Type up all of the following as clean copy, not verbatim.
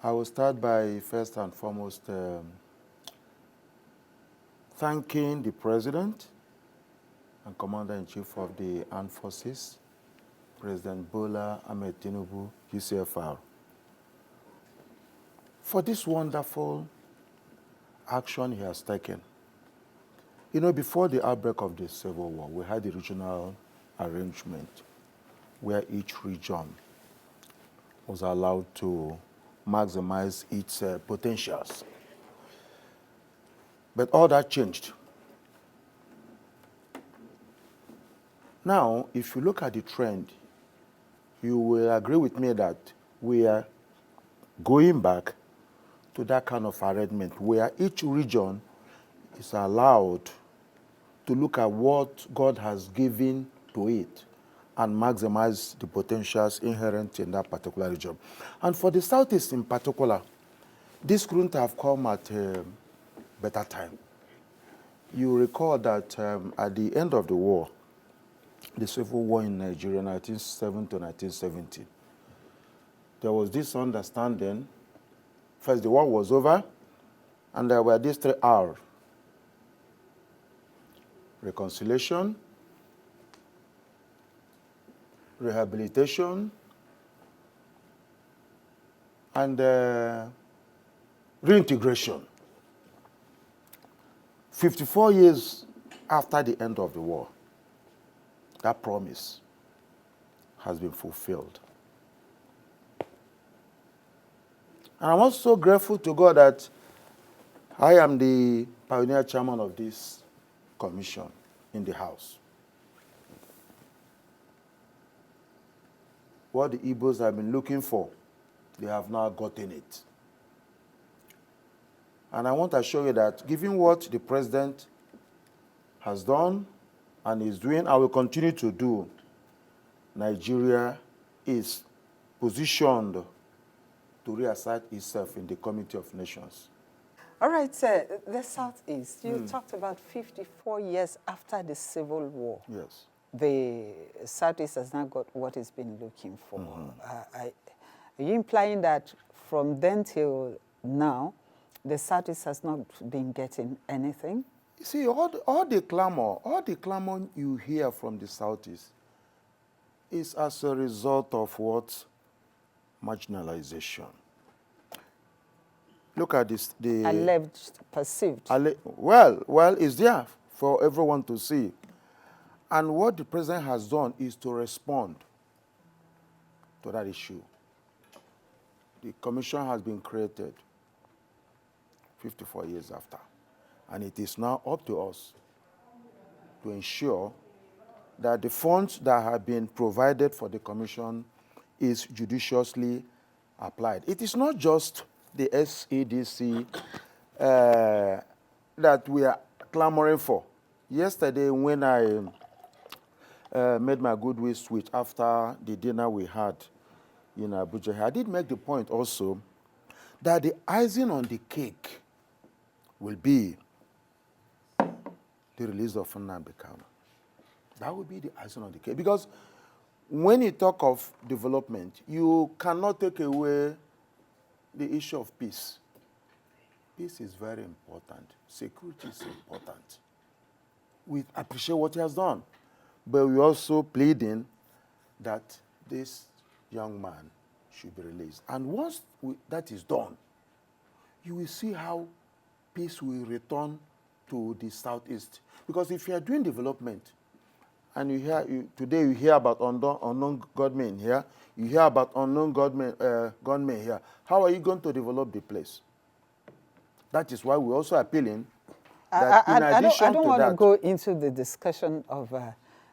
I will start by first and foremost thanking the President and Commander-in-Chief of the Armed Forces, President Bola Ahmed Tinubu, GCFR, for this wonderful action he has taken. You know, before the outbreak of the Civil War, we had the regional arrangement where each region was allowed to maximize its potentials. But all that changed. Now, if you look at the trend, you will agree with me that we are going back to that kind of arrangement where each region is allowed to look at what God has given to it and maximize the potentials inherent in that particular region. And for the Southeast in particular, this couldn't have come at a better time. You recall that at the end of the war, the Civil War in Nigeria, 1970 to 1970, there was this understanding. First, the war was over, and there were these 3 R's: reconciliation, rehabilitation, and reintegration. 54 years after the end of the war, that promise has been fulfilled. And I'm also grateful to God that I am the pioneer chairman of this commission in the House. What the Igbos have been looking for, they have now gotten it. And I want to assure you that given what the President has done and is doing, I will continue to do, Nigeria is positioned to reassert itself in the Community of Nations. All right, sir. The Southeast, you talked about 54 years after the Civil War. Yes. The Southeast has not got what it's been looking for. Are you implying that from then till now, the Southeast has not been getting anything? You see, all the clamor you hear from the Southeast is as a result of what? Marginalization. Look at this. Alleged, perceived. Well, it's there for everyone to see. And what the President has done is to respond to that issue. The commission has been created 54 years after. And it is now up to us to ensure that the funds that have been provided for the commission is judiciously applied. It is not just the SEDC that we are clamoring for. Yesterday, when I made my goodwill speech after the dinner we had in Abuja, I did make the point also that the icing on the cake will be the release of Nnamdi Kanu. That will be the icing on the cake. Because when you talk of development, you cannot take away the issue of peace. Peace is very important. Security is important. We appreciate what he has done. But we're also pleading that this young man should be released. And once that is done, you will see how peace will return to the Southeast. Because if you are doing development, and today you hear about unknown gunmen here, you hear about unknown gunmen here, how are you going to develop the place? That is why we're also appealing that in addition to that... I don't want to go into the discussion of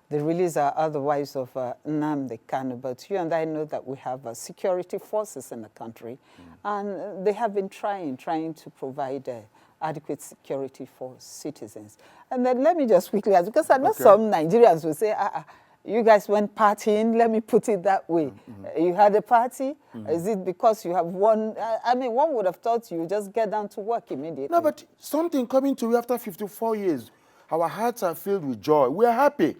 the release or otherwise of Nnamdi Kanu, but you and I know that we have security forces in the country, and they have been trying to provide adequate security for citizens. And then let me just quickly ask, because I know some Nigerians will say, you guys went partying, let me put it that way. You had a party? Is it because you have won? I mean, one would have thought you just get down to work immediately. No, but something coming to you after 54 years, our hearts are filled with joy. We are happy.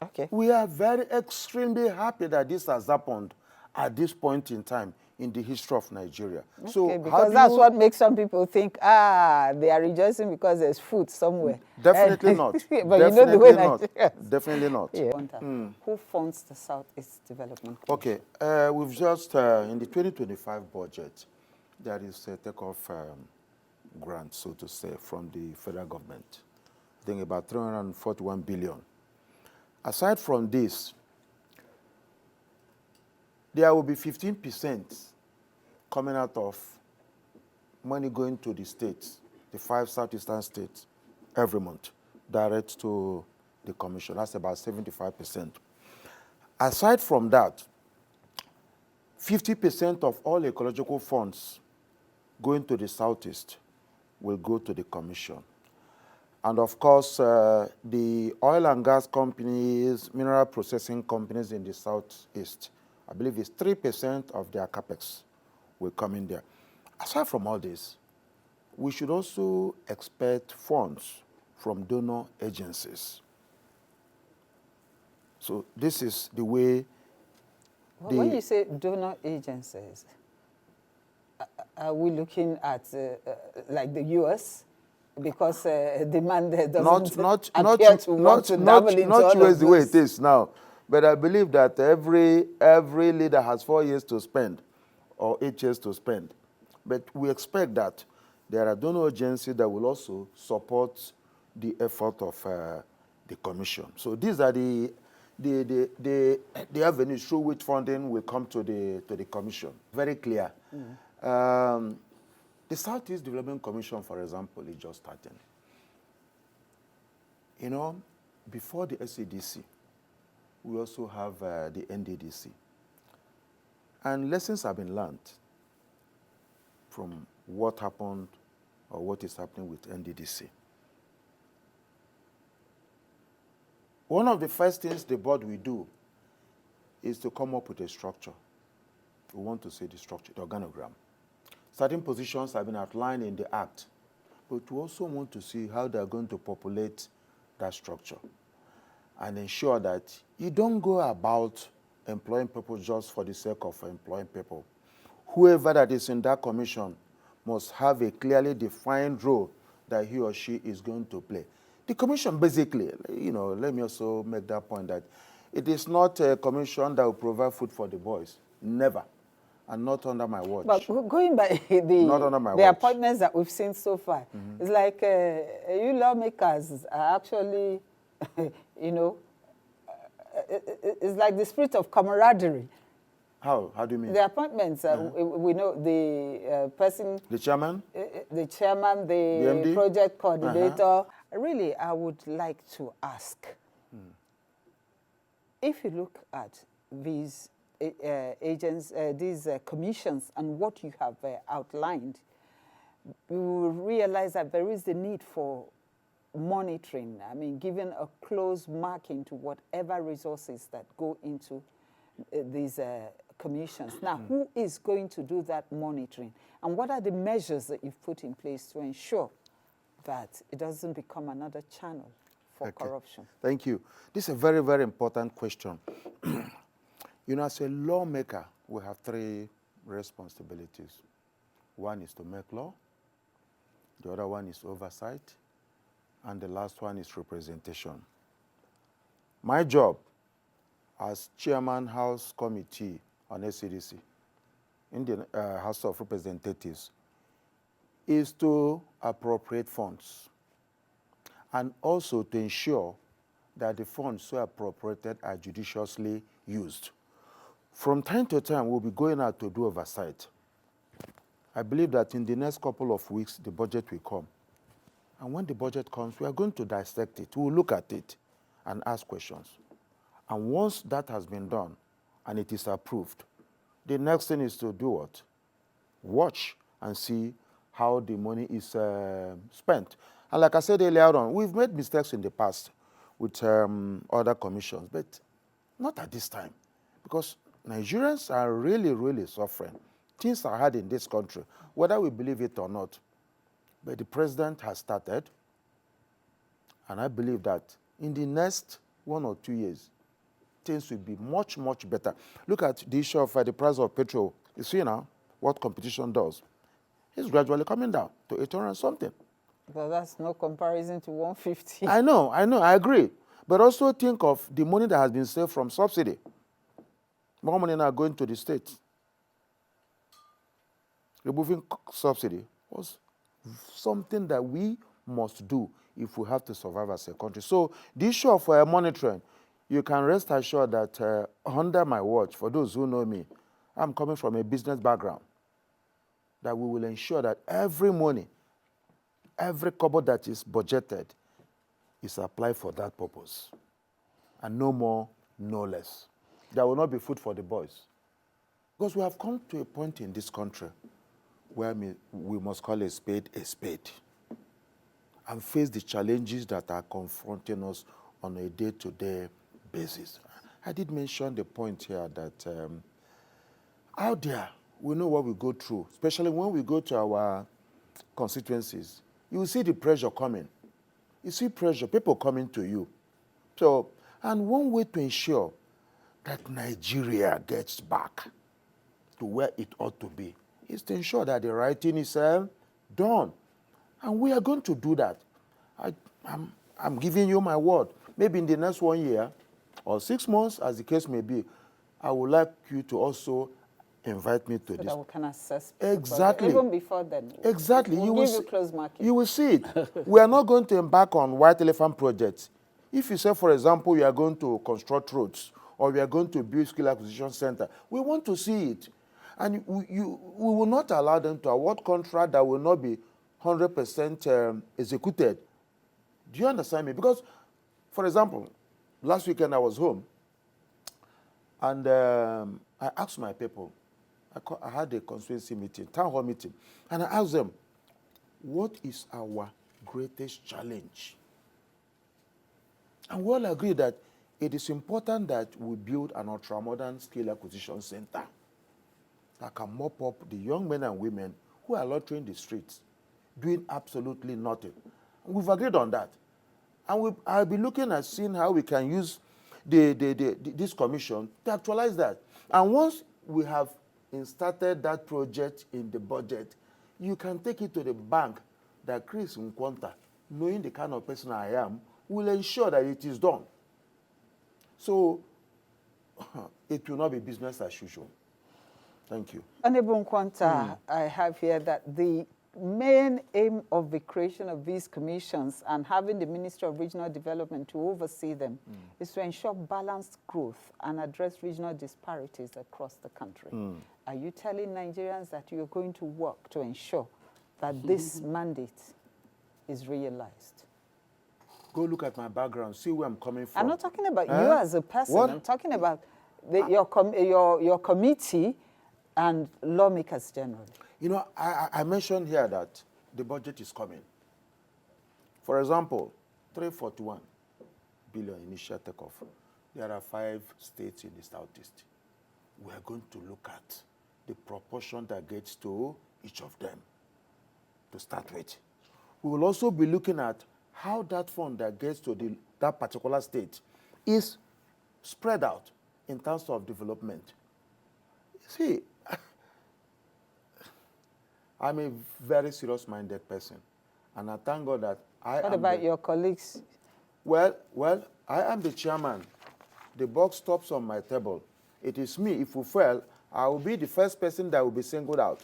Okay. We are very extremely happy that this has happened at this point in time. in the history of Nigeria. Okay, So because that's what makes some people think, they are rejoicing because there's food somewhere. Definitely not. But Definitely you know the way not. Nigerians. Definitely not. Yeah. Who funds the Southeast Development Commission? Okay, we've just, in the 2025 budget, there is a takeoff grant, so to say, from the federal government. I think about 341 billion. Aside from this, there will be 15% coming out of money going to the states, the 5 southeastern states, every month, direct to the commission. That's about 75%. Aside from that, 50% of all ecological funds going to the southeast will go to the commission. And of course, the oil and gas companies, mineral processing companies in the southeast, I believe it's 3% of their capex will come in there. Aside from all this, we should also expect funds from donor agencies. So this is the way. When you say donor agencies, are we looking at like the U.S.? Because demand doesn't appear to want to dabble into all of US the way those. it is now. But I believe that every leader has 4 years to spend or 8 years to spend. But we expect that there are donor agencies that will also support the effort of the commission. So these are the avenues through which funding will come to the commission. Very clear. The Southeast Development Commission, for example, is just starting. You know, before the SEDC, we also have the NDDC. And lessons have been learned from what happened or what is happening with NDDC. One of the first things the board will do is to come up with a structure. We want to see the structure, the organogram. Certain positions have been outlined in the Act, but we also want to see how they are going to populate that structure and ensure that you don't go about employing people just for the sake of employing people. Whoever that is in that commission must have a clearly defined role that he or she is going to play. The commission basically, you know, let me also make that point that it is not a commission that will provide food for the boys. Never. And not under my watch. But going by the appointments that we've seen so far, it's like you lawmakers are actually, you know, it's like the spirit of camaraderie. How? How do you mean? The appointments, we know the person... The chairman? The chairman, the MD? project coordinator. Really, I would like to ask, if you look at these these commissions and what you have outlined, you will realize that there is the need for monitoring. I mean, giving a close marking to whatever resources that go into these commissions. Now, who is going to do that monitoring? And what are the measures that you've put in place to ensure that it doesn't become another channel for corruption? Thank you. This is a very, very important question. You know, as a lawmaker, we have 3 responsibilities. One is to make law, the other one is oversight, and the last one is representation. My job as chairman House Committee on SEDC in the House of Representatives is to appropriate funds and also to ensure that the funds so appropriated are judiciously used. From time to time, we'll be going out to do oversight. I believe that in the next couple of weeks, the budget will come. And when the budget comes, we are going to dissect it. We'll look at it and ask questions. And once that has been done and it is approved, the next thing is to do what? Watch and see how the money is spent. And like I said earlier on, we've made mistakes in the past with other commissions, but not at this time, because Nigerians are really, really suffering. Things are hard in this country, whether we believe it or not. But the president has started, and I believe that in the next 1 or 2 years, things will be much, much better. Look at the issue of the price of petrol You see now what competition does. It's gradually coming down to 800 and something. But that's no comparison to 150. I know, I agree. But also think of the money that has been saved from subsidy. More money now going to the states. Removing subsidy was something that we must do if we have to survive as a country. So the issue of monitoring, you can rest assured that under my watch, for those who know me, I'm coming from a business background, that we will ensure that every money, every kobo that is budgeted is applied for that purpose. And no more, no less. There will not be food for the boys. Because we have come to a point in this country where we must call a spade and face the challenges that are confronting us on a day-to-day basis. I did mention the point here that out there, we know what we go through, especially when we go to our constituencies. You will see the pressure coming. You see pressure, people coming to you. So, and one way to ensure that Nigeria gets back to where it ought to be is to ensure that the right thing is done. And we are going to do that. I'm giving you my word. Maybe in the next 1 year or 6 months, as the case may be, I would like you to also invite me to so this. that we can assess. Exactly. Even before then. Exactly. We'll give you close marking. You will see it. We are not going to embark on white elephant projects. If you say, for example, you are going to construct roads or we are going to build skill acquisition center, we want to see it. And we will not allow them to award contract that will not be 100% executed. Do you understand me? Because, for example, last weekend I was home and I asked my people, I had a constituency meeting, town hall meeting, and I asked them, what is our greatest challenge? And we all agree that it is important that we build an ultra-modern skill acquisition center that can mop up the young men and women who are loitering the streets, doing absolutely nothing. And we've agreed on that. And I'll be looking at seeing how we can use this commission to actualize that. And once we have started that project in the budget, you can take it to the bank that Chris Nkwonta, knowing the kind of person I am, will ensure that it is done. So it will not be business as usual. Thank you. Honorable Nkwonta, I have here that the main aim of the creation of these commissions and having the Ministry of Regional Development to oversee them is to ensure balanced growth and address regional disparities across the country. Are you telling Nigerians that you're going to work to ensure that this mandate is realized? Go look at my background, see where I'm coming from. I'm not talking about you as a person. What? I'm talking about your committee and lawmakers generally. You know, I mentioned here that the budget is coming. For example, 341 billion initial takeoff. There are 5 states in the southeast. We are going to look at the proportion that gets to each of them to start with. We will also be looking at how that fund that gets to that particular state is spread out in terms of development. See, I'm a very serious-minded person, and I thank God that What about your colleagues? Well, I am the chairman. The buck stops on my table. It is me. If we fail, I will be the first person that will be singled out.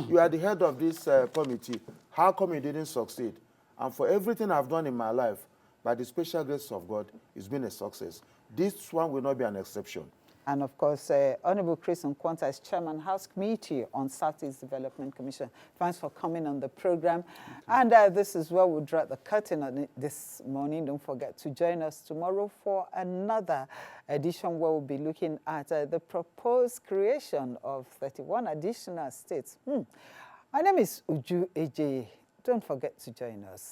You are the head of this committee. How come you didn't succeed? And for everything I've done in my life, by the special grace of God, it's been a success. This one will not be an exception. And of course, Honorable Chris Nkwonta is Chairman House Committee on Southeast Development Commission. Thanks for coming on the program. And this is where we'll draw the curtain on it this morning. Don't forget to join us tomorrow for another edition where we'll be looking at the proposed creation of 31 additional states. My name is Uju Ejeye. Don't forget to join us.